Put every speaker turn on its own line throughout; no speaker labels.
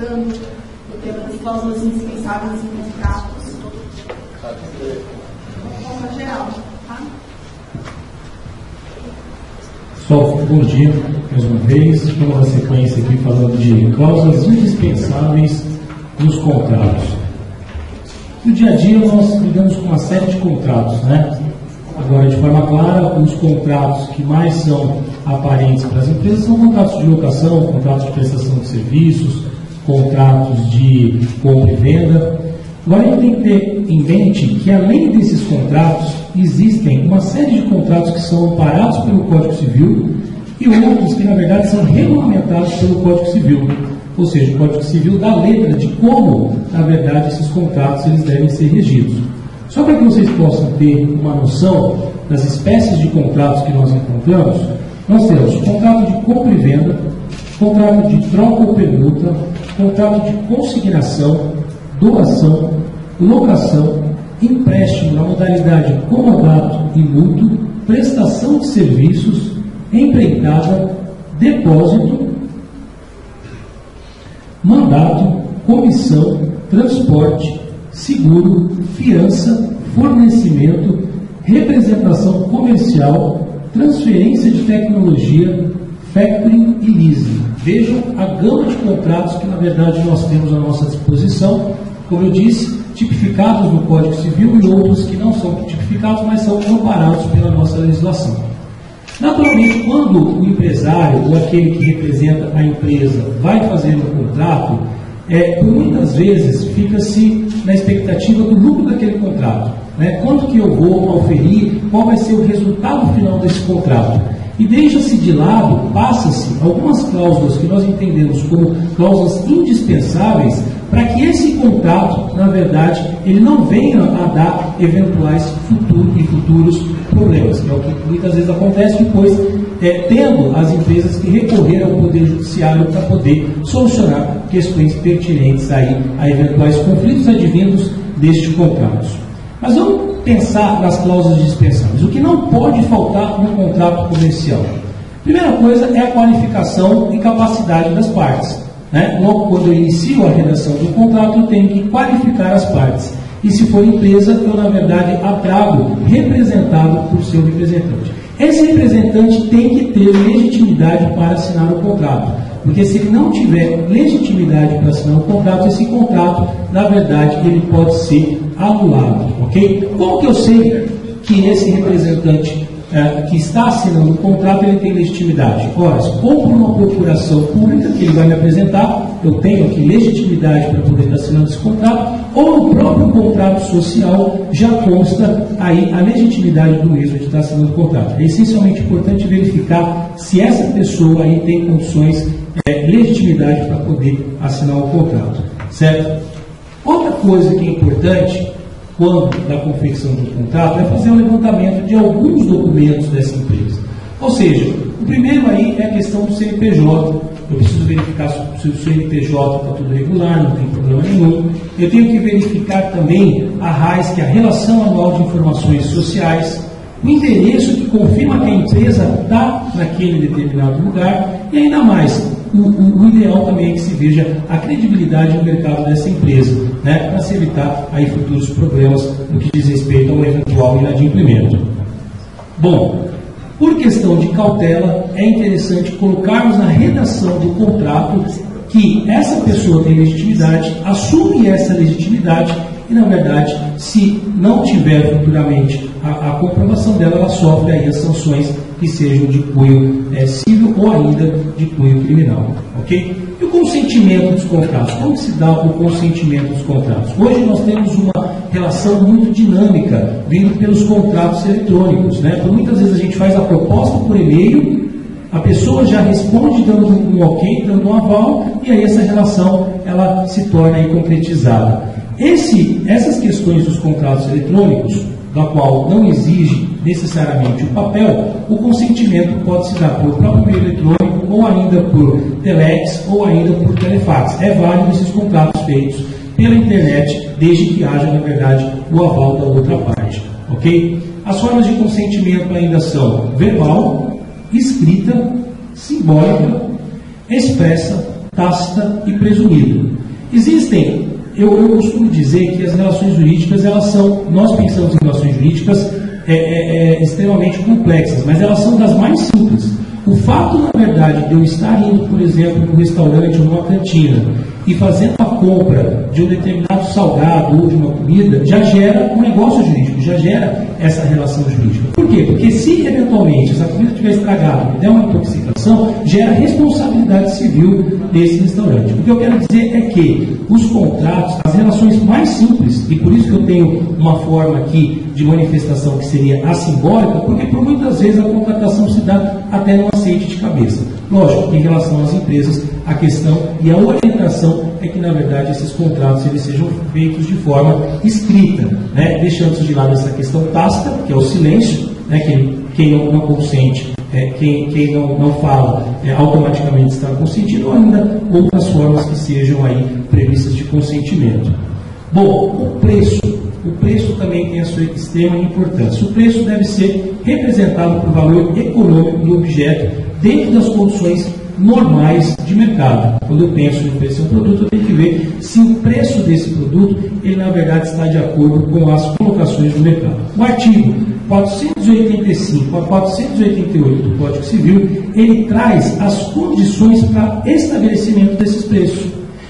tratando o tema das cláusulas indispensáveis em contratos, de forma geral, tá?
Pessoal, bom dia, mais uma vez. Vamos na sequência aqui falando de cláusulas indispensáveis nos contratos. No dia a dia nós lidamos com uma série de contratos, né? Agora, de forma clara, os contratos que mais são aparentes para as empresas são contratos de locação, contratos de prestação de serviços, contratos de compra e venda. Agora, a gente tem que ter em mente que, além desses contratos, existem uma série de contratos que são amparados pelo Código Civil e outros que, na verdade, são regulamentados pelo Código Civil. Ou seja, o Código Civil dá letra de como, na verdade, esses contratos eles devem ser regidos. Só para que vocês possam ter uma noção das espécies de contratos que nós encontramos, nós temos contrato de compra e venda, contrato de troca ou permuta, contrato de consignação, doação, locação, empréstimo na modalidade comodato e mútuo, prestação de serviços, empreitada, depósito, mandato, comissão, transporte, seguro, fiança, fornecimento, representação comercial, transferência de tecnologia, factoring e leasing. Vejam a gama de contratos que, na verdade, nós temos à nossa disposição, como eu disse, tipificados no Código Civil e outros que não são tipificados, mas são amparados pela nossa legislação. Naturalmente, quando o empresário ou aquele que representa a empresa vai fazer um contrato, por muitas vezes fica-se na expectativa do lucro daquele contrato. Né? Quanto que eu vou oferir, qual vai ser o resultado final desse contrato. E deixa-se de lado, passa-se algumas cláusulas que nós entendemos como cláusulas indispensáveis para que esse contrato, na verdade, ele não venha a dar eventuais futuros problemas, que é o que muitas vezes acontece depois, tendo as empresas que recorrer ao Poder Judiciário para poder solucionar questões pertinentes aí a eventuais conflitos advindos destes contratos. Mas vamos pensar nas cláusulas dispensáveis. O que não pode faltar no contrato comercial? Primeira coisa é a qualificação e capacidade das partes. Né? Logo, quando eu inicio a redação do contrato, eu tenho que qualificar as partes. E se for empresa, eu, na verdade, trago representado por seu representante. Esse representante tem que ter legitimidade para assinar o contrato. Porque se ele não tiver legitimidade para assinar o contrato, esse contrato, na verdade, ele pode ser anulado. Ok? Como que eu sei que esse representante que está assinando o contrato, ele tem legitimidade? Ora, ou por uma procuração pública que ele vai me apresentar, eu tenho aqui legitimidade para poder estar assinando esse contrato, ou no próprio contrato social já consta aí a legitimidade do mesmo de estar assinando o contrato. É essencialmente importante verificar se essa pessoa aí tem condições, legitimidade para poder assinar o contrato. Certo? Outra coisa que é importante quando da confecção do contrato é fazer o levantamento de alguns documentos dessa empresa. Ou seja, o primeiro aí é a questão do CNPJ. Eu preciso verificar se o CNPJ está tudo regular, não tem problema nenhum. Eu tenho que verificar também a RAIS, que é a Relação Anual de Informações Sociais, o endereço que confirma que a empresa está naquele determinado lugar, e ainda mais, o ideal também é que se veja a credibilidade no mercado dessa empresa, né, para se evitar aí futuros problemas no que diz respeito ao eventual inadimplemento. Bom, por questão de cautela, é interessante colocarmos na redação do contrato que essa pessoa tem legitimidade, assume essa legitimidade e, na verdade, se não tiver futuramente a comprovação dela, ela sofre aí as sanções que sejam de cunho civil ou ainda de cunho criminal. Ok? E o consentimento dos contratos? Como se dá o consentimento dos contratos? Hoje nós temos uma relação muito dinâmica vindo pelos contratos eletrônicos. Né? Por muitas vezes a gente faz a proposta por e-mail, a pessoa já responde dando um ok, dando um aval, e aí essa relação ela se torna aí concretizada. Essas questões dos contratos eletrônicos, da qual não exige necessariamente o papel, o consentimento pode se dar por próprio meio eletrônico, ou ainda por telex, ou ainda por telefax. É válido esses contratos feitos pela internet, desde que haja, na verdade, o aval da outra parte. Ok? As formas de consentimento ainda são verbal, escrita, simbólica, expressa, tácita e presumida. Existem, eu costumo dizer que as relações jurídicas, nós pensamos em relações jurídicas extremamente complexas, mas elas são das mais simples. O fato, na verdade, de eu estar indo, por exemplo, num restaurante ou numa cantina e fazendo a compra de um determinado salgado ou de uma comida, já gera um negócio jurídico, já gera essa relação jurídica. Por quê? Porque se eventualmente essa comida estiver estragada e der uma intoxicação, gera responsabilidade civil desse restaurante. O que eu quero dizer é que os contratos, as relações mais simples, e por isso que eu tenho uma forma aqui de manifestação que seria assimbólica, porque por muitas vezes a contratação se dá até no aceite de cabeça. Lógico, em relação às empresas, a questão e a orientação é que, na verdade, esses contratos eles sejam feitos de forma escrita, né? Deixando de lado essa questão tácita, que é o silêncio, né? Quem não consente, quem não fala, automaticamente está consentindo, ou ainda outras formas que sejam aí previstas de consentimento. Bom, o preço também tem a sua extrema importância. O preço deve ser representado por valor econômico do objeto dentro das condições normais de mercado. Quando eu penso em preço de um produto, eu tenho que ver se o preço desse produto, ele na verdade está de acordo com as colocações do mercado. O artigo 485 a 488 do Código Civil, ele traz as condições para estabelecimento desses preços.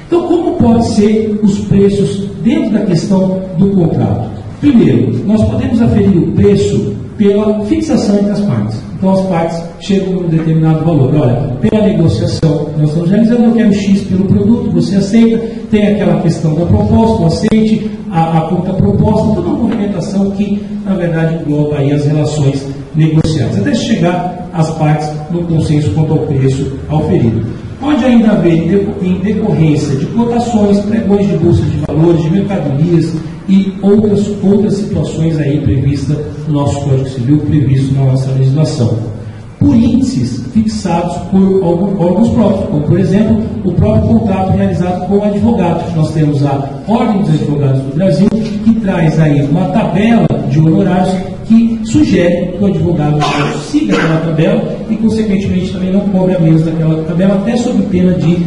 Então, como pode ser os preços dentro da questão do contrato? Primeiro, nós podemos aferir o preço pela fixação entre as partes. Então, as partes chegam a um determinado valor. Olha, pela negociação, nós estamos realizando, eu quero X pelo produto, você aceita, tem aquela questão da proposta, o aceite, a contraproposta, toda uma movimentação que, na verdade, engloba aí as relações negociais, até chegar às partes no consenso quanto ao preço auferido. Pode ainda haver, em decorrência de cotações, pregões de bolsa de valores, de mercadorias e outras situações aí previstas no nosso Código Civil, previsto na nossa legislação. Por índices fixados por órgãos próprios, como, por exemplo, o próprio contrato realizado com o advogado. Nós temos a Ordem dos Advogados do Brasil, que traz aí uma tabela de honorários que sugere que o advogado siga aquela tabela e, consequentemente, também não cobre a menos daquela tabela, até sob pena de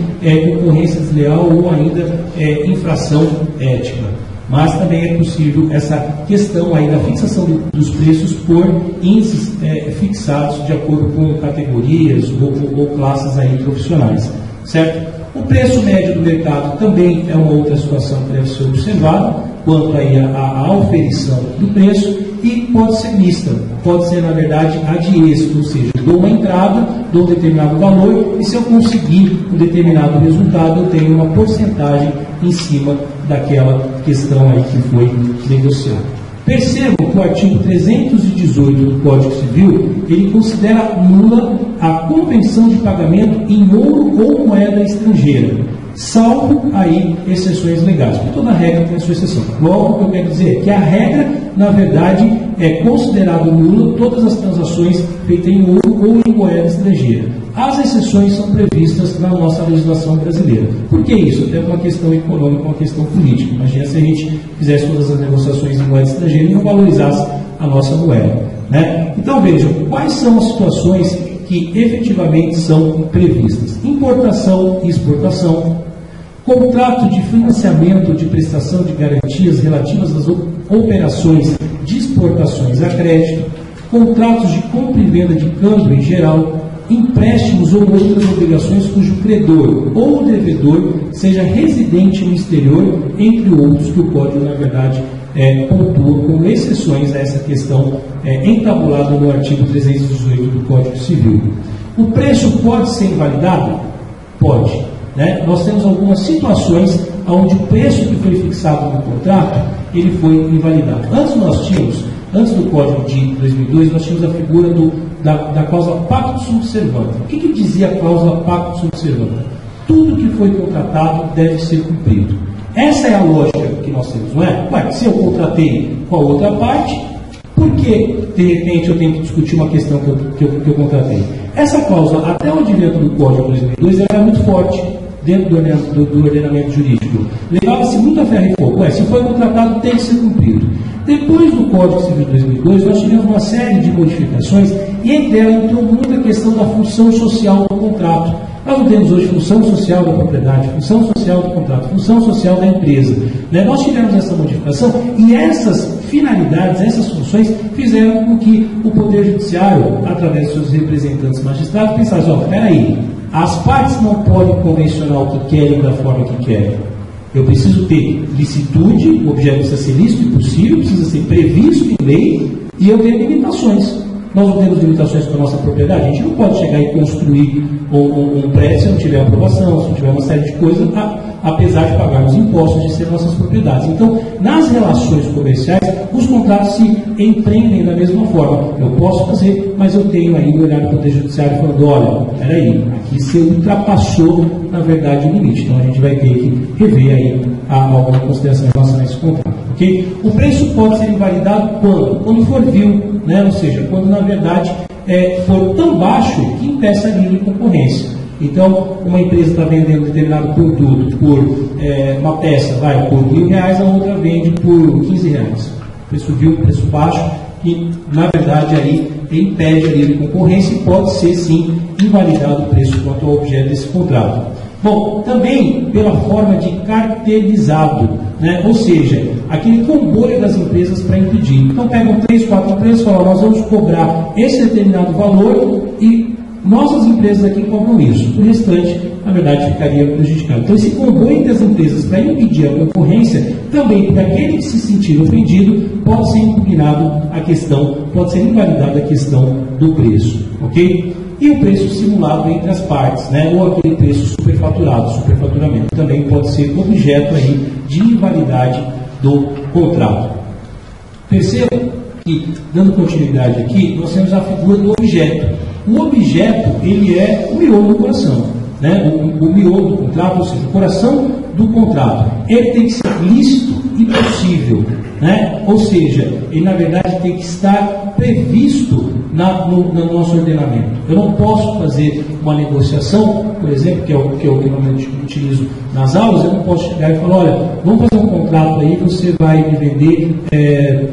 concorrência desleal ou ainda infração ética. Mas também é possível essa questão aí da fixação dos preços por índices fixados de acordo com categorias ou classes aí profissionais, certo? O preço médio do mercado também é uma outra situação que deve ser observada quanto aí à auferição do preço, e pode ser mista, pode ser, na verdade, a de êxito, ou seja, dou uma entrada, dou um determinado valor, e se eu conseguir um determinado resultado, eu tenho uma porcentagem em cima daquela questão aí que foi negociada. Percebam que o artigo 318 do Código Civil, ele considera nula a convenção de pagamento em ouro ou moeda estrangeira, salvo aí exceções legais, porque toda regra tem a sua exceção. Logo, o que eu quero dizer é que a regra, na verdade, é considerado nula todas as transações feitas em ouro ou em moeda estrangeira. As exceções são previstas na nossa legislação brasileira. Por que isso? Até uma questão econômica, uma questão política. Imagina se a gente fizesse todas as negociações em moeda estrangeira e não valorizasse a nossa moeda, né? Então vejam, quais são as situações que efetivamente são previstas: importação e exportação, contrato de financiamento de prestação de garantias relativas às operações de exportações a crédito, contratos de compra e venda de câmbio em geral, empréstimos ou outras obrigações cujo credor ou devedor seja residente no exterior, entre outros que o Código, na verdade, pontua como exceções a essa questão entabulada no artigo 318 do Código Civil. O preço pode ser invalidado? Pode. Né? Nós temos algumas situações onde o preço que foi fixado no contrato, ele foi invalidado. Antes do Código de 2002, nós tínhamos a figura da cláusula pacto sunt servanda. O que dizia a cláusula pacto sunt servanda? Tudo que foi contratado deve ser cumprido. Essa é a lógica que nós temos, não é? Ué, se eu contratei com a outra parte, por que, de repente, eu tenho que discutir uma questão que eu contratei? Essa cláusula, até o advento do Código de 2002, ela era muito forte dentro do ordenamento jurídico. Levava-se muito a ferro e fogo. Ué, se foi contratado, tem que ser cumprido. Depois do Código Civil de 2002, nós tivemos uma série de modificações, e entre elas entrou muito a questão da função social do contrato. Nós não temos hoje função social da propriedade, função social do contrato, função social da empresa. Né? Nós tivemos essa modificação e essas finalidades, essas funções fizeram com que o Poder Judiciário, através dos seus representantes magistrados, pensasse, peraí, as partes não podem convencionar o que querem da forma que querem. Eu preciso ter licitude, o objeto precisa ser lícito e possível, precisa ser previsto em lei, e eu tenho limitações. Nós não temos limitações com a nossa propriedade. A gente não pode chegar e construir um prédio se não tiver aprovação, se não tiver uma série de coisas, apesar de pagarmos impostos de ser nossas propriedades. Então, nas relações comerciais, os contratos se empreendem da mesma forma. Eu posso fazer, mas eu tenho aí o olhar do Poder Judiciário falando, olha, peraí, aqui você ultrapassou, na verdade, o limite. Então, a gente vai ter que rever aí alguma consideração em relação a esse contrato. Okay? O preço pode ser invalidado quando? Quando for vil, né? Ou seja, quando, na verdade, for tão baixo que impeça a livre concorrência. Então, uma empresa está vendendo determinado produto por uma peça, vai por R$1.000, a outra vende por R$15. Preço vil, preço baixo, que na verdade aí impede a livre concorrência e pode ser sim invalidado o preço quanto ao objeto desse contrato. Bom, também pela forma de cartelizado, né? Ou seja, aquele comboio das empresas para impedir. Então pegam 3, 4 empresas e falam, nós vamos cobrar esse determinado valor e nossas empresas aqui cobram isso. O restante, na verdade, ficaria prejudicado. Então esse comboio entre as empresas para impedir a concorrência, também para aquele que se sentir ofendido, pode ser impugnado a questão, pode ser invalidada a questão do preço. Ok? E o preço simulado entre as partes, né? Ou aquele preço superfaturado, superfaturamento, também pode ser objeto aí de invalidade do contrato. Perceba que, dando continuidade aqui, nós temos a figura do objeto. O objeto, ele é o miolo do coração, né? O miolo do contrato, ou seja, o coração do contrato. Ele tem que ser lícito e possível, né? Ou seja, ele na verdade tem que estar previsto no nosso ordenamento. Eu não posso fazer uma negociação, por exemplo, que é o que eu normalmente utilizo nas aulas, eu não posso chegar e falar, olha, vamos fazer um contrato aí, você vai me vender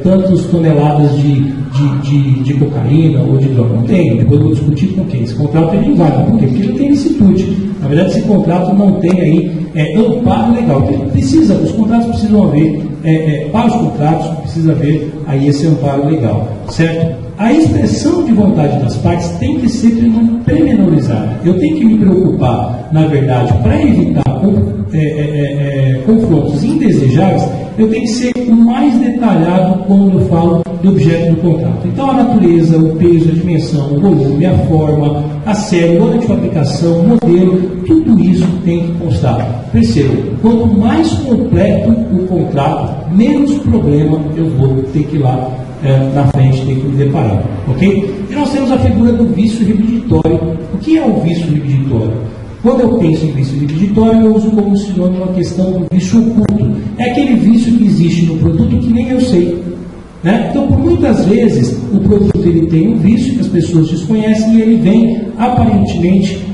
tantas toneladas de cocaína ou de droga. Não tem, depois eu vou discutir com quem. Esse contrato ele inválido. Por quê? Porque ele tem licitude. Na verdade, esse contrato não tem aí amparo legal. Os contratos precisam haver, para os contratos, precisa haver aí esse amparo legal, certo? A expressão de vontade das partes tem que ser premenorizada. Eu tenho que me preocupar, na verdade, para evitar confrontos indesejáveis, eu tenho que ser o mais detalhado quando eu falo do objeto do contrato. Então, a natureza, o peso, a dimensão, o volume, a forma, a série, o ano de fabricação, o modelo, tudo isso tem que constar. Perceba, quanto mais completo o contrato, menos problema eu vou ter que ir lá na frente, ter que me deparar. Ok? E nós temos a figura do vício reviditório. O que é o vício reviditório? Quando eu penso em vício reviditório, eu uso como sinônimo a questão do vício oculto. É aquele vício que existe no produto que nem eu sei. Né? Então, por muitas vezes, o produto ele tem um vício que as pessoas desconhecem e ele vem aparentemente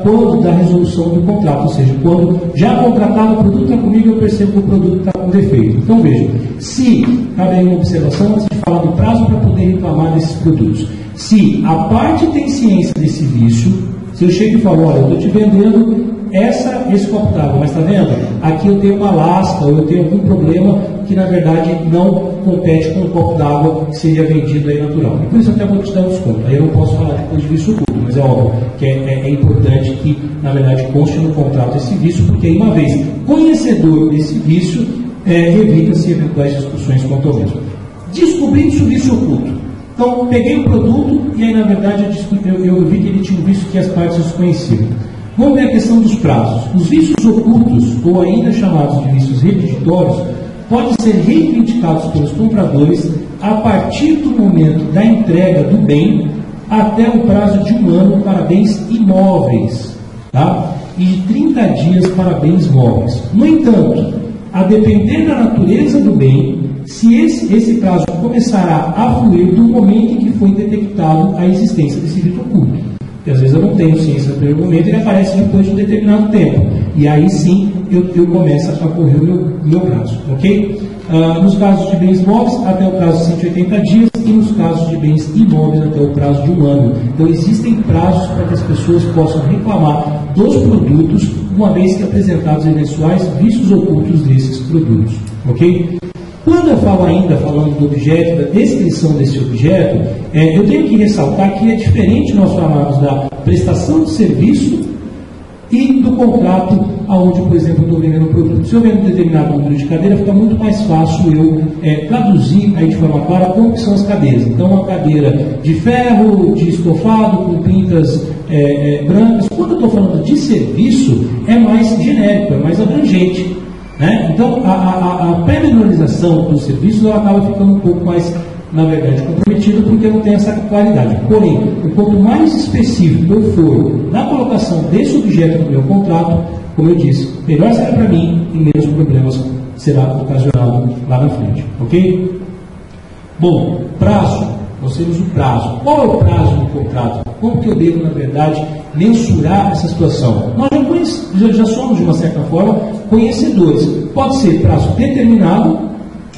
quando da resolução do contrato, ou seja, quando já contratado o produto está comigo, eu percebo que o produto está com defeito. Então, veja, se cabe aí uma observação antes de falar do prazo para poder reclamar desses produtos. Se a parte tem ciência desse vício, se eu chego e falo, olha, eu estou te vendendo esse copo d'água, mas está vendo? Aqui eu tenho uma lasca, ou eu tenho algum problema que na verdade não compete com o copo d'água que seria vendido aí natural. E por isso eu até vou te dar um desconto. Aí eu não posso falar depois de vício oculto, mas é óbvio que é importante que na verdade conste no contrato esse vício, porque aí uma vez conhecedor desse vício, evita-se eventuais discussões quanto ao mesmo. Descobrindo-se o vício oculto. Então, peguei o produto e aí na verdade eu vi que ele tinha um vício que as partes desconheciam. Vamos ver a questão dos prazos. Os vícios ocultos, ou ainda chamados de vícios reviditórios, podem ser reivindicados pelos compradores a partir do momento da entrega do bem até um prazo de 1 ano para bens imóveis, tá? E de 30 dias para bens móveis. No entanto, a depender da natureza do bem, se esse prazo começará a fluir do momento em que foi detectado a existência desse vício oculto. Porque às vezes eu não tenho ciência no primeiro momento, ele aparece depois de um determinado tempo. E aí sim eu começo a correr o meu prazo. Ok? Nos casos de bens móveis, até o prazo de 180 dias, e nos casos de bens imóveis até o prazo de 1 ano. Então existem prazos para que as pessoas possam reclamar dos produtos, uma vez que apresentados eventuais vícios ocultos desses produtos. Ok? Quando eu falo ainda, falando do objeto, da descrição desse objeto, eu tenho que ressaltar que é diferente nós falarmos da prestação de serviço e do contrato, onde, por exemplo, eu estou vendendo um produto. Se eu vendo um determinado número de cadeira, fica muito mais fácil eu traduzir aí de forma clara como que são as cadeiras. Então, uma cadeira de ferro, de estofado, com pintas brancas. Quando eu estou falando de serviço, é mais genérico, é mais abrangente. Né? Então, a pré-menorização dos serviços ela acaba ficando um pouco mais, na verdade, comprometida porque não tem essa claridade. Porém, quanto mais específico eu for na colocação desse objeto no meu contrato, como eu disse, melhor será para mim e menos problemas será ocasionado lá na frente. Ok? Bom, prazo. Nós temos o prazo. Qual é o prazo do contrato? Como que eu devo, na verdade, mensurar essa situação? Nós já somos, de uma certa forma, conhecedores. Pode ser prazo determinado,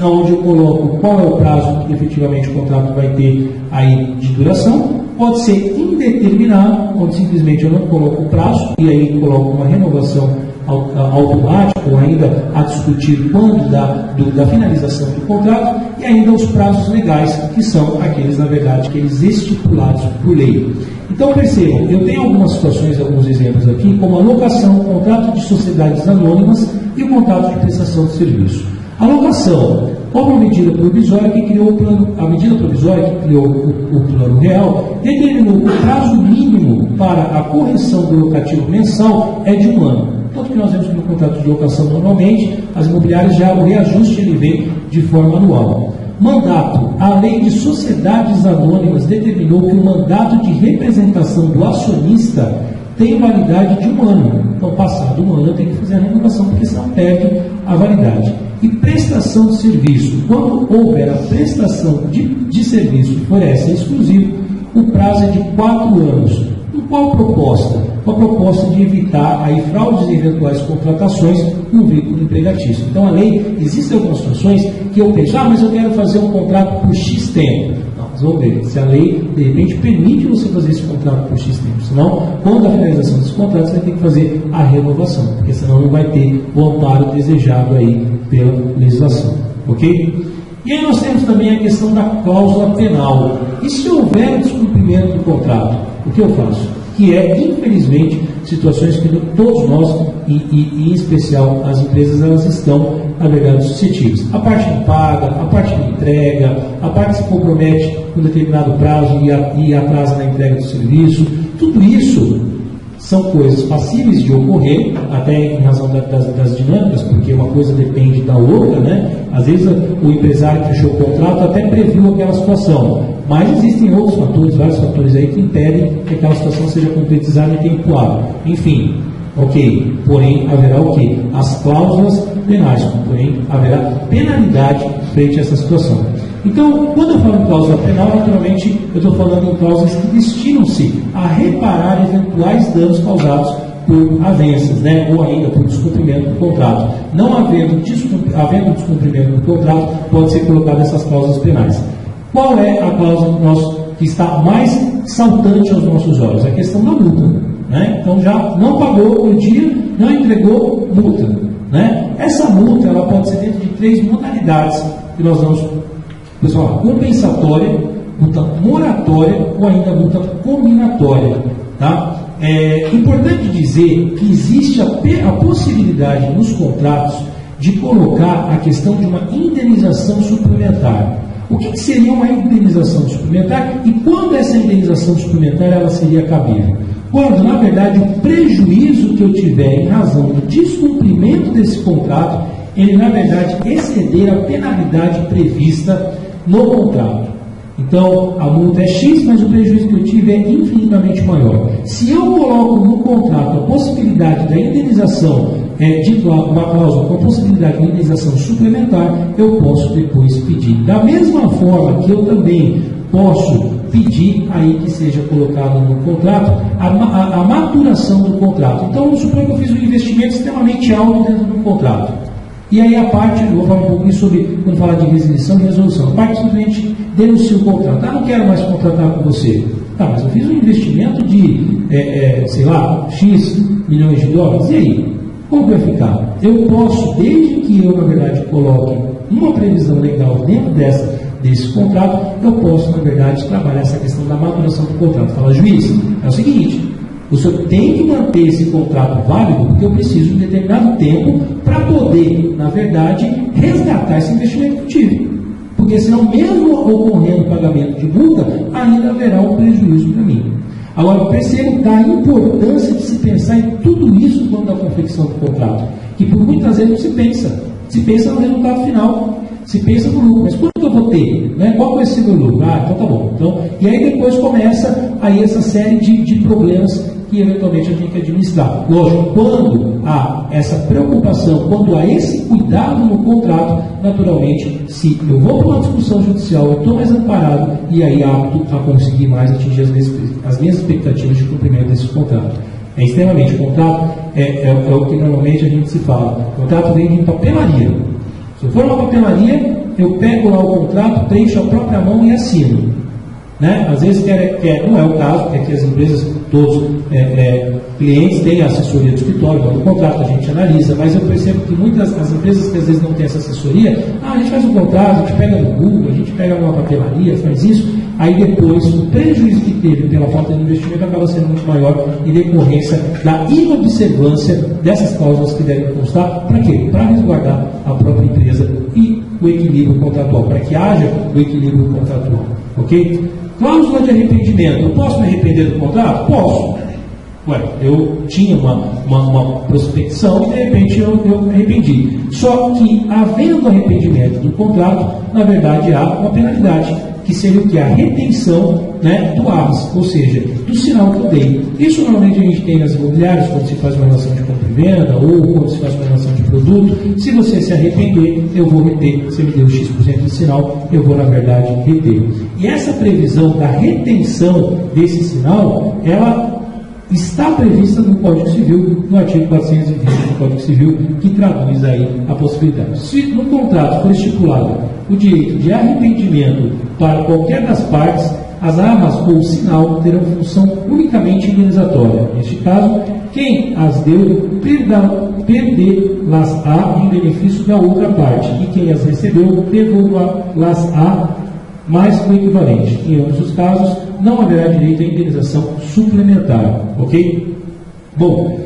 onde eu coloco qual é o prazo que efetivamente o contrato vai ter aí de duração. Pode ser indeterminado, onde simplesmente eu não coloco o prazo e aí coloco uma renovação automática ou ainda a discutir quando da finalização do contrato, e ainda os prazos legais, que são aqueles, na verdade, aqueles estipulados por lei. Então, percebam, eu tenho algumas situações, alguns exemplos aqui, como a locação, o contrato de sociedades anônimas e o contrato de prestação de serviço. A locação, como a medida provisória que criou o plano, a medida provisória que criou o plano real, determinou que o prazo mínimo para a correção do locativo mensal é de 1 ano. Tanto que nós vemos que no contrato de locação, normalmente, as imobiliárias já o reajuste ele vem de forma anual. Mandato. A lei de sociedades anônimas determinou que o mandato de representação do acionista tem validade de 1 ano. Então, passado 1 ano, eu tenho que fazer a renovação, porque senão perde a validade. E prestação de serviço. Quando houver a prestação de serviço que for essa exclusiva, o prazo é de 4 anos. E qual proposta? Com a proposta de evitar aí fraudes e eventuais contratações no vínculo empregatício. Então, a lei, existem algumas situações que eu penso, mas eu quero fazer um contrato por X tempo. Não, mas vamos ver, se a lei, de repente, permite você fazer esse contrato por X tempo. Senão, quando a finalização desse contrato, você vai ter que fazer a renovação, porque senão não vai ter o amparo desejado aí pela legislação. Ok? E aí nós temos também a questão da cláusula penal. E se houver descumprimento do contrato, o que eu faço? Que é, infelizmente, situações que todos nós, e em especial as empresas, elas estão, na verdade, suscetíveis. A parte que paga, a parte que entrega, a parte que se compromete com um determinado prazo e atrasa na entrega do serviço, tudo isso são coisas passíveis de ocorrer, até em razão das dinâmicas, porque uma coisa depende da outra, né? Às vezes o empresário que fechou o contrato até previu aquela situação, mas existem outros fatores, vários fatores aí que impedem que aquela situação seja concretizada em tempo hábil. Enfim, ok, porém haverá o quê? As cláusulas penais, porém haverá penalidade frente a essa situação. Então, quando eu falo em cláusula penal, naturalmente eu estou falando em cláusulas que destinam-se a reparar eventuais danos causados por avanças, né? Ou ainda por descumprimento do contrato. Não havendo descumprimento do contrato, pode ser colocado essas cláusulas penais. Qual é a cláusula que está mais saltante aos nossos olhos? A questão da multa. Né? Então, já não pagou no dia, não entregou, multa. Né? Essa multa ela pode ser dentro de 3 modalidades que nós vamos, pessoal, compensatória, multa moratória ou ainda multa combinatória. Tá? É importante dizer que existe a possibilidade nos contratos de colocar a questão de uma indenização suplementar. O que seria uma indenização suplementar e quando essa indenização suplementar ela seria cabível? Quando, na verdade, o prejuízo que eu tiver em razão do descumprimento desse contrato, ele, na verdade, exceder a penalidade prevista no contrato. Então, a multa é X, mas o prejuízo que eu tive é infinitamente maior. Se eu coloco no contrato a possibilidade da indenização, uma cláusula com a possibilidade de indenização suplementar, eu posso depois pedir. Da mesma forma que eu também posso pedir aí que seja colocado no contrato a maturação do contrato. Então, vamos supor que eu fiz um investimento extremamente alto dentro do contrato. E aí a parte, eu vou falar um pouquinho sobre, quando falar de resilição e resolução, a parte simplesmente denuncia o contrato. Não quero mais contratar com você. Mas eu fiz um investimento de, sei lá, X milhões de dólares, e aí? Como vai ficar? Eu posso, desde que eu, na verdade, coloque uma previsão legal dentro desse contrato, eu posso, na verdade, trabalhar essa questão da maturação do contrato. Fala, juiz, é o seguinte, o senhor tem que manter esse contrato válido, porque eu preciso de um determinado tempo para poder, na verdade, resgatar esse investimento que eu tive. Porque senão, mesmo ocorrendo o pagamento de multa, ainda haverá um prejuízo para mim. Agora, percebo da importância de se pensar em tudo isso quando da confecção do contrato. Que por muitas vezes não se pensa. Se pensa no resultado final, se pensa no lucro. Mas quanto eu vou ter? Né? Qual vai ser o meu lucro? Então tá bom. Então, e aí depois começa aí essa série de problemas que eventualmente a gente tem que administrar. Lógico, quando há essa preocupação, quando há esse cuidado no contrato, naturalmente, se eu vou para uma discussão judicial, eu estou mais amparado e aí apto a conseguir mais atingir as minhas expectativas de cumprimento desse contrato. É extremamente, o contrato é o que normalmente a gente se fala. O contrato vem de papelaria. Se eu for uma papelaria, eu pego lá o contrato, preencho a própria mão e assino. Né? Às vezes não é o caso, porque aqui as empresas, todos clientes têm a assessoria do escritório, o contrato a gente analisa, mas eu percebo que muitas as empresas que às vezes não têm essa assessoria, a gente faz um contrato, a gente pega no Google, a gente pega numa papelaria, faz isso, aí depois o prejuízo que teve pela falta de investimento acaba sendo muito maior em decorrência da inobservância dessas cláusulas que devem constar. Para quê? Para resguardar a própria empresa e o equilíbrio contratual, para que haja o equilíbrio contratual. Ok? Cláusula de arrependimento. Eu posso me arrepender do contrato? Posso. Eu tinha uma prospecção e de repente eu me arrependi. Só que, havendo arrependimento do contrato, na verdade há uma penalidade, que seria o que? A retenção, né, do ARS, ou seja, do sinal que eu dei. Isso normalmente a gente tem nas imobiliárias, quando se faz uma relação de compra e venda, ou quando se faz uma relação de produto. Se você se arrepender, eu vou reter. Se me deu X% de sinal, eu vou, na verdade, reter. E essa previsão da retenção desse sinal, ela está prevista no Código Civil, no artigo 420 do Código Civil, que traduz aí a possibilidade. Se no contrato for estipulado o direito de arrependimento para qualquer das partes, as armas ou o sinal terão função unicamente indenizatória. Neste caso, quem as deu perder-las-á em benefício da outra parte, e quem as recebeu devolver-las-á mais o equivalente. Em ambos os casos, não haverá direito à indenização suplementar. Ok? Bom,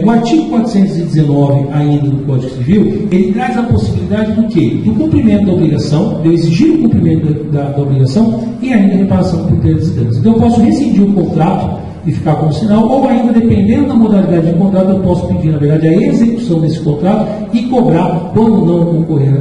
o artigo 419 ainda do Código Civil, ele traz a possibilidade do quê? Do cumprimento da obrigação, de eu exigir o cumprimento da obrigação e ainda reparação por perdas e danos. Então eu posso rescindir o contrato e ficar com o sinal, ou ainda, dependendo da modalidade de contrato, eu posso pedir, na verdade, a execução desse contrato e cobrar, quando não ocorrer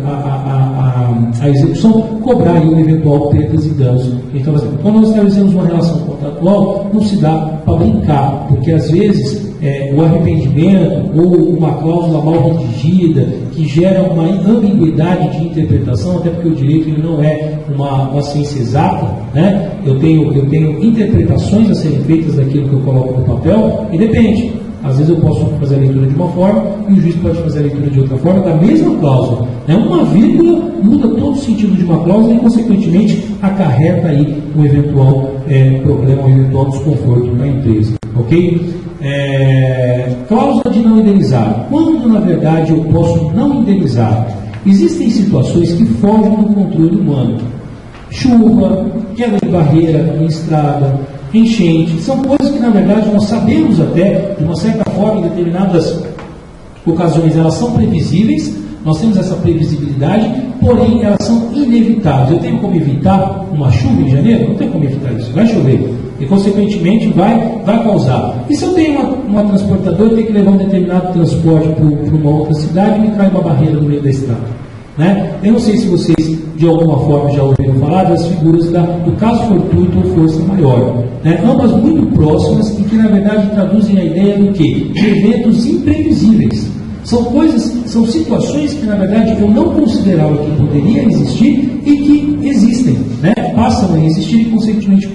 a execução, cobrar aí um eventual perdas e danos. Então, quando nós estabelecemos uma relação contratual, não se dá para brincar, porque às vezes o arrependimento ou uma cláusula mal redigida que gera uma ambiguidade de interpretação, até porque o direito ele não é uma ciência exata, né? Eu tenho interpretações a serem feitas daquilo que eu coloco no papel e depende. Às vezes eu posso fazer a leitura de uma forma e o juiz pode fazer a leitura de outra forma da mesma cláusula. Né? Uma vírgula muda todo o sentido de uma cláusula e, consequentemente, acarreta aí um eventual problema, um eventual desconforto para a empresa. Ok? Cláusula de não indenizar. Quando, na verdade, eu posso não indenizar? Existem situações que fogem do controle humano. Chuva, queda de barreira em estrada, enchente, são coisas que, na verdade, nós sabemos até, de uma certa forma, em determinadas ocasiões, elas são previsíveis, nós temos essa previsibilidade, porém, elas são inevitáveis. Eu tenho como evitar uma chuva em janeiro? Não tenho como evitar isso, vai chover. E, consequentemente, vai causar. E se eu tenho uma transportadora, eu tenho que levar um determinado transporte para uma outra cidade e me cai uma barreira no meio da estrada. Né? Eu não sei se vocês, de alguma forma, já ouviram falar das figuras do caso fortuito ou força maior. Né? Ambas muito próximas e que, na verdade, traduzem a ideia do quê? De eventos imprevisíveis. São situações que, na verdade, eu não considerava que poderia existir e que existem, né? Passam a existir e, consequentemente,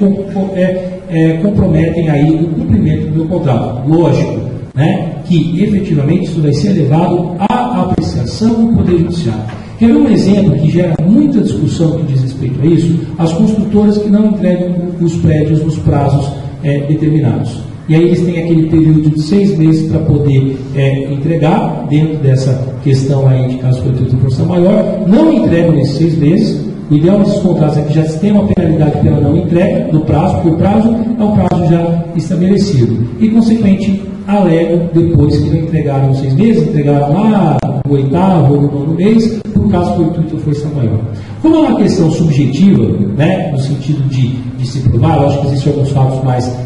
comprometem aí o cumprimento do meu contrato. Lógico, né, que efetivamente isso vai ser levado à apreciação do Poder Judiciário. Quer ver um exemplo que gera muita discussão que diz respeito a isso? As construtoras que não entregam os prédios nos prazos determinados. E aí eles têm aquele período de 6 meses para poder entregar, dentro dessa questão aí de caso fortuito ou força maior, não entregam nesses 6 meses. O ideal desses contratos é que já se tem uma penalidade pela não entrega no prazo, porque o prazo é um prazo já estabelecido. E, consequentemente, alegam depois que não entregaram os 6 meses, entregaram lá no 8º ou no 9º mês, por caso fortuito ou força maior. Como é uma questão subjetiva, né, no sentido de se provar, eu acho que existem alguns fatos mais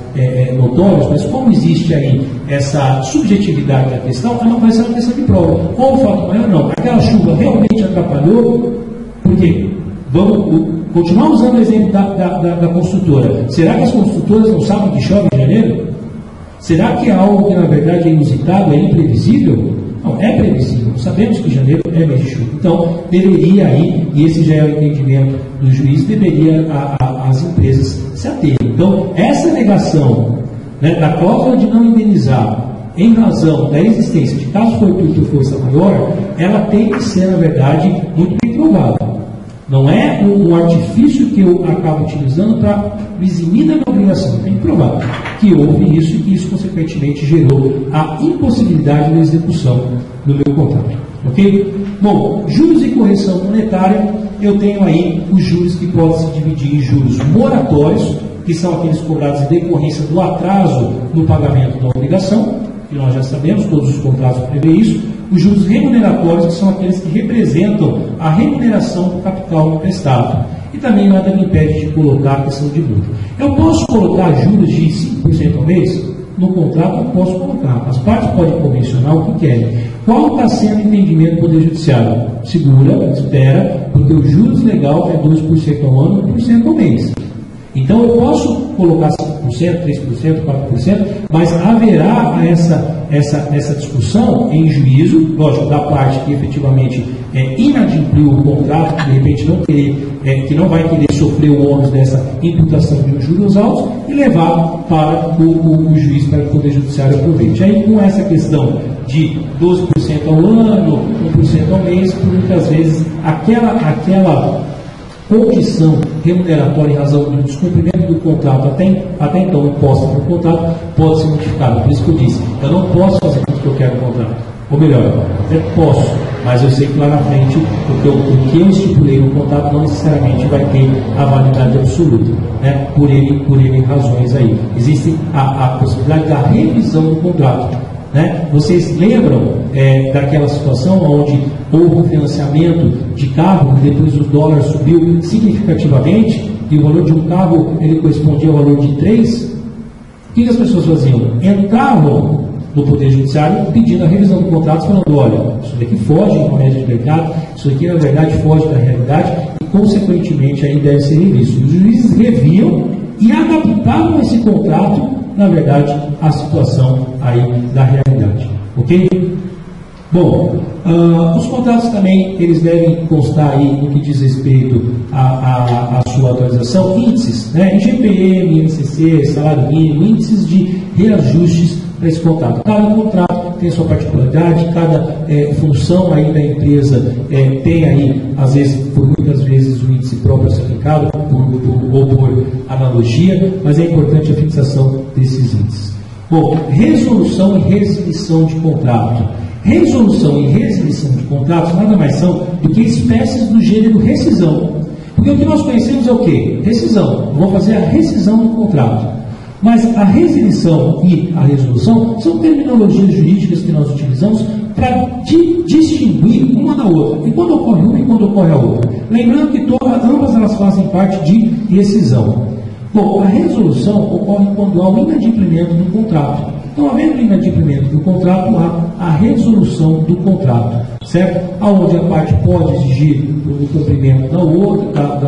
notórios, mas como existe aí essa subjetividade da questão, ela vai ser uma questão de prova. Ou o fato maior, não. Aquela chuva realmente atrapalhou, por quê? Vamos continuar usando o exemplo da construtora. Será que as construtoras não sabem que chove em janeiro? Será que é algo que na verdade é inusitado, é imprevisível? Não, é previsível. Sabemos que janeiro é mês de chuva. Então, deveria aí, e esse já é o entendimento do juiz, deveria as empresas se aterem. Então, essa negação, né, da cláusula de não indenizar em razão da existência de caso fortuito ou força maior, ela tem que ser, na verdade, muito bem provada. Não é um artifício que eu acabo utilizando para me eximir da minha obrigação. Tem que provar que houve isso e que isso, consequentemente, gerou a impossibilidade da execução do meu contrato. Ok? Bom, juros e correção monetária, eu tenho aí os juros que podem se dividir em juros moratórios, que são aqueles cobrados em decorrência do atraso no pagamento da obrigação, que nós já sabemos, todos os contratos prevê isso. Os juros remuneratórios, que são aqueles que representam a remuneração do capital emprestado. E também nada me impede de colocar a questão de multa. Eu posso colocar juros de 5% ao mês? No contrato eu posso colocar. As partes podem convencionar o que querem. Qual está sendo o entendimento do Poder Judiciário? Segura, espera, porque o juros legal é 2% ao ano, 1% ao mês. Então eu posso colocar 5%, 3%, 4%, mas haverá essa discussão em juízo, lógico, da parte que efetivamente inadimpliu o contrato, que de repente que não vai querer sofrer o ônus dessa imputação de juros altos, e levar para o juiz, para que o Poder Judiciário aproveite. Aí com essa questão de 12% ao ano, 1% ao mês, por muitas vezes aquela condição remuneratória em razão do descumprimento do contrato até então imposta no contrato pode ser modificada. Por isso que eu disse, eu não posso fazer tudo que eu quero no contrato. Ou melhor, até posso, mas eu sei que lá na frente o que eu estipulei no contrato não necessariamente vai ter a validade absoluta, né? Por N razões aí. Existe a possibilidade da revisão do contrato. Né? Vocês lembram daquela situação onde houve um financiamento de carro e depois o dólar subiu significativamente e o valor de um carro ele correspondia ao valor de 3? O que as pessoas faziam? Entravam no Poder Judiciário pedindo a revisão do contrato, falando, olha, isso daqui foge da média de mercado, isso aqui na verdade foge da realidade e consequentemente aí deve ser revisto. Os juízes reviam e adaptavam esse contrato, na verdade, a situação aí da realidade. Ok? Bom, os contratos também, eles devem constar aí no que diz respeito à sua atualização, índices, né? IGPM, INCC, salário mínimo, índices de reajustes para esse contrato. Cada contrato tem sua particularidade, cada função aí da empresa tem aí, às vezes, por muitas vezes, o índice próprio a ser aplicado, ou por analogia, mas é importante a fixação desses índices. Bom, resolução e resilição de contrato. Resolução e resilição de contratos nada mais são do que espécies do gênero rescisão. Porque o que nós conhecemos é o quê? Rescisão. Vou fazer a rescisão do contrato. Mas a resilição e a resolução são terminologias jurídicas que nós utilizamos para distinguir uma da outra. E quando ocorre uma e quando ocorre a outra. Lembrando que ambas elas fazem parte de rescisão. Bom, a resolução ocorre quando há o inadimplemento do contrato. Então, havendo inadimplemento do contrato, há a resolução do contrato, certo? Aonde a parte pode exigir o cumprimento da outra,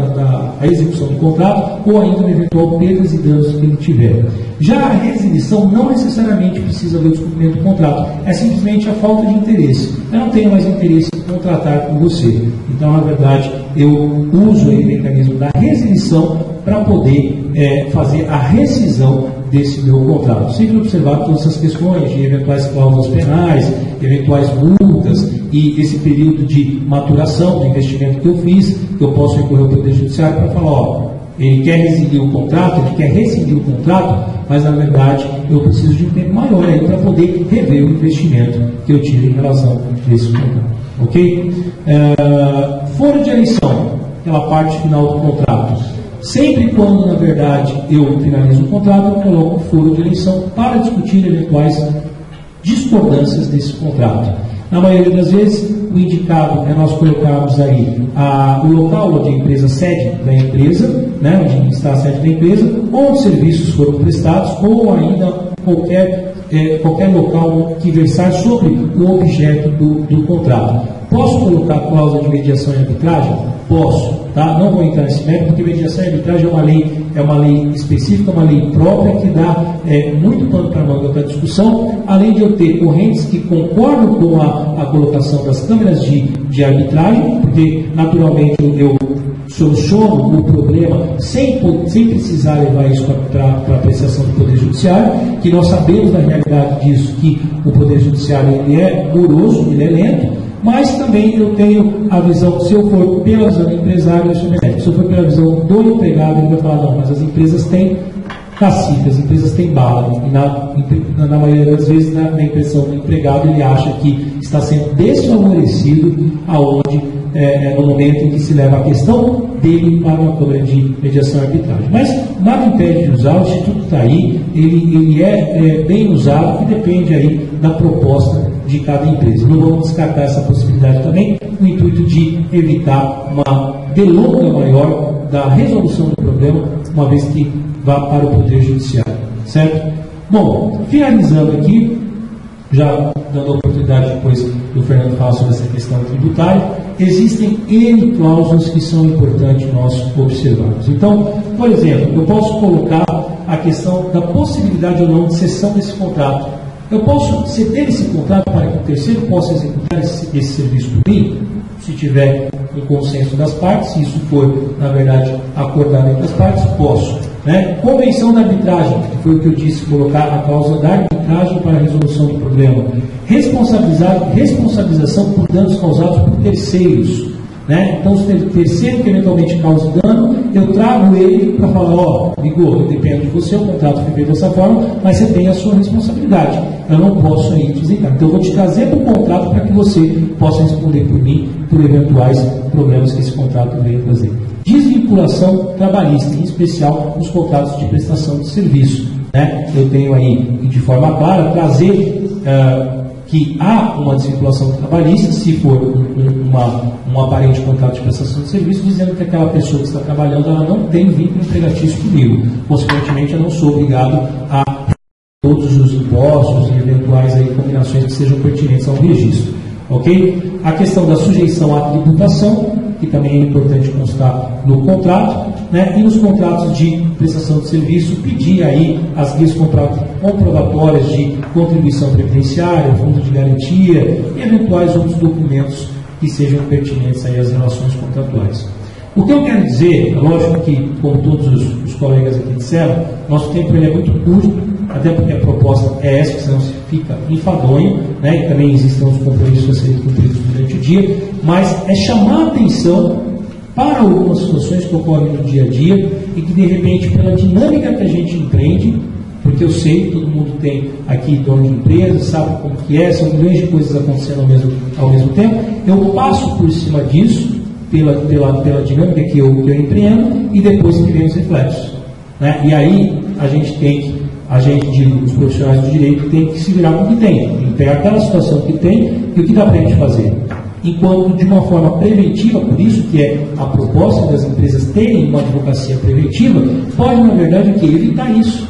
a execução do contrato, ou ainda um eventual perdas e danos que ele tiver. Já a resilição não necessariamente precisa haver o descumprimento do contrato, é simplesmente a falta de interesse. Eu não tenho mais interesse em contratar com você. Então, na verdade, eu uso aí o mecanismo da resilição para poder fazer a rescisão desse meu contrato. Sempre observar todas essas questões de eventuais cláusulas penais, eventuais multas e esse período de maturação do investimento que eu fiz, que eu posso recorrer ao Poder Judiciário para falar, ó, ele quer rescindir o contrato, ele quer rescindir o contrato, mas na verdade eu preciso de um tempo maior aí para poder rever o investimento que eu tive em relação a esse contrato. Ok? Foro de eleição, aquela parte final do contrato. Sempre quando, na verdade, eu finalizo o contrato, eu coloco o foro de eleição para discutir eventuais discordâncias desse contrato. Na maioria das vezes, o indicado é nós colocarmos aí o local onde a empresa sede da empresa, né, onde está a sede da empresa, onde os serviços foram prestados, ou ainda qualquer local que versar sobre o objeto do contrato. Posso colocar cláusula de mediação e arbitragem? Posso, tá? Não vou entrar nesse mérito, porque mediação e arbitragem é uma lei específica, uma lei própria que dá muito pano para manga para discussão, além de eu ter correntes que concordam com a colocação das câmeras de arbitragem, porque naturalmente eu soluciono o problema sem precisar levar isso para a apreciação do Poder Judiciário, que nós sabemos da realidade disso, que o Poder Judiciário ele é moroso, ele é lento, mas também eu tenho a visão, se eu for pela visão do empresário, se eu for pela visão do empregado, ele vai falar, não, mas as empresas têm cacife, as empresas têm bala, e na maioria das vezes, na impressão do empregado, ele acha que está sendo desfavorecido aonde, no momento em que se leva a questão dele para uma câmara de mediação e arbitragem. Mas nada impede de usar, o Instituto está aí, ele é bem usado e depende aí da proposta de cada empresa. Não vamos descartar essa possibilidade também, no intuito de evitar uma delonga maior da resolução do problema, uma vez que vá para o Poder Judiciário. Certo? Bom, finalizando aqui, já dando a oportunidade depois do Fernando falar sobre essa questão tributária, existem N cláusulas que são importantes nós observarmos. Então, por exemplo, eu posso colocar a questão da possibilidade ou não de cessão desse contrato. Eu posso ceder esse contrato para que o terceiro possa executar esse serviço por mim, se tiver um consenso das partes, se isso for, na verdade, acordado entre as partes, posso. Né? Convenção da arbitragem, que foi o que eu disse, colocar a cláusula da arbitragem para a resolução do problema. Responsabilização por danos causados por terceiros. Né? Então, se o terceiro que eventualmente causa dano, eu trago ele para falar, ó, Vigor, eu dependo de você, o contrato foi feito dessa forma, mas você tem a sua responsabilidade. Eu não posso aí te isentar. Então, eu vou te trazer para o contrato para que você possa responder por mim, por eventuais problemas que esse contrato venha trazer. Desvinculação trabalhista, em especial nos contratos de prestação de serviço. Né? Eu tenho aí, de forma clara, trazer que há uma desvinculação trabalhista, se for um aparente contrato de prestação de serviço, dizendo que aquela pessoa que está trabalhando ela não tem vínculo empregatício comigo. Consequentemente, eu não sou obrigado a todos os impostos e eventuais aí combinações que sejam pertinentes ao registro. Ok? A questão da sujeição à tributação, que também é importante constar no contrato, né? E nos contratos de prestação de serviço, pedir aí as guias comprovatórias de contribuição previdenciária, fundo de garantia e eventuais outros documentos que sejam pertinentes aí às relações contratuais. O que eu quero dizer, é lógico que, como todos os colegas aqui disseram, nosso tempo ele é muito curto, até porque a proposta é essa, que senão se fica enfadonho, né? E também existem os compromissos a serem cumpridos durante o dia, mas é chamar a atenção para algumas situações que ocorrem no dia a dia e que, de repente, pela dinâmica que a gente empreende, porque eu sei, todo mundo tem aqui dono de empresa, sabe como que é, são milhões de coisas acontecendo ao mesmo tempo, eu passo por cima disso, pela dinâmica que eu empreendo, e depois que vem os reflexos. Né? E aí a gente os profissionais do direito tem que se virar com o que tem que pegar aquela situação que tem e o que dá para a gente fazer. Enquanto, de uma forma preventiva, por isso que é a proposta das empresas terem uma advocacia preventiva, pode, na verdade, evitar isso.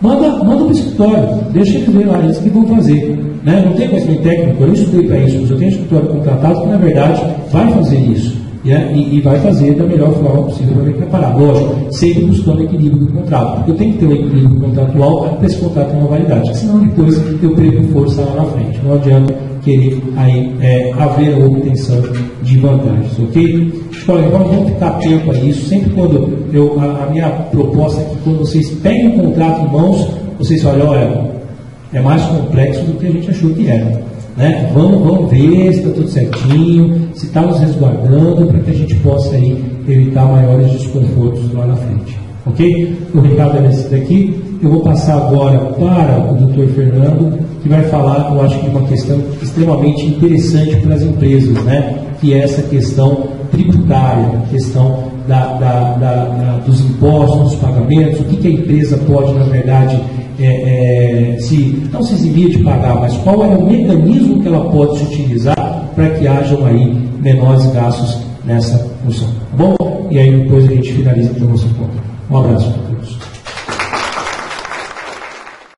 Manda para o escritório, deixa ele ver lá, eles que vão fazer. Né? Não tem conhecimento técnico, eu não estudei para isso, mas eu tenho um escritório contratado que, na verdade, vai fazer isso. E vai fazer da melhor forma possível para me preparar. Lógico, sempre buscando equilíbrio do contrato, porque eu tenho que ter um equilíbrio contratual para esse contrato ter uma validade, senão depois eu perco força lá na frente. Não adianta querer aí, haver a obtenção de vantagens, ok? Escola, então vamos ficar atento a isso. Sempre quando a minha proposta é que quando vocês peguem o contrato em mãos, vocês falem, olha, é mais complexo do que a gente achou que era. Né? Vamos ver se está tudo certinho, se está nos resguardando, para que a gente possa aí evitar maiores desconfortos lá na frente. Ok? O recado é esse daqui. Eu vou passar agora para o Dr. Fernando, que vai falar, eu acho que uma questão extremamente interessante para as empresas, né? Que é essa questão tributária, a questão dos impostos, dos pagamentos, o que a empresa pode, na verdade, não se eximir de pagar, mas qual é o mecanismo que ela pode se utilizar para que hajam aí menores gastos nessa função. Tá bom? E aí depois a gente finaliza então o nosso ponto. Um abraço.